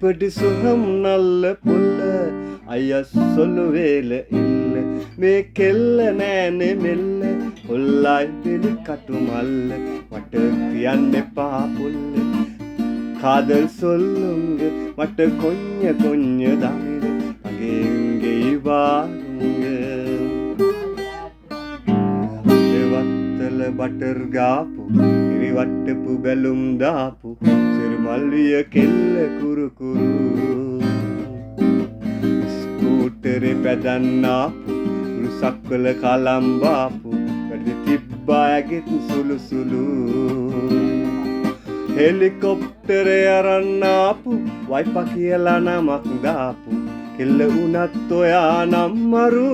இப்படி சுகம் நல்ல புல்ல ஐயா சொல்லுவேல இல்ல මේකෙල්ල නෑනේ මෙල්ල කොල්ලයි දෙලි කටු මල්ල මට කියන්න එපා පුල්ල කාදල් සොල්ලුංග මට කොඤ්ඤ කොඤ්ඤ දමිර අගෙන්ගේ ඉවාරුංග දෙවත්තල බටර් ගාපු ඉරිවට්ටපු බැලුම් දාපු සිරිමල්විය කෙල්ල කුරු කුරු ස්කූටරේ පැදන්නාපු සක්වල කලම්බාපු වැඩි තිබ්බායගෙත් සුළු සුළු හෙලිකොප්ටරේ අරන්නාපු වයිප කියලා නමක් දාපු කෙල්ල උනත් ඔයා නම් මරු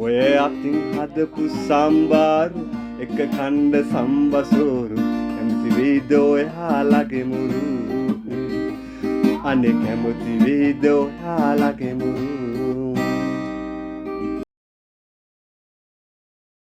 ඔය අතින් හදපු සම්බාරු එක කණ්ඩ සම්බසෝරු කැමති වේද ඔයාලගේ මුරු අනේ කැමති වේද ඔයාලගේ මුරු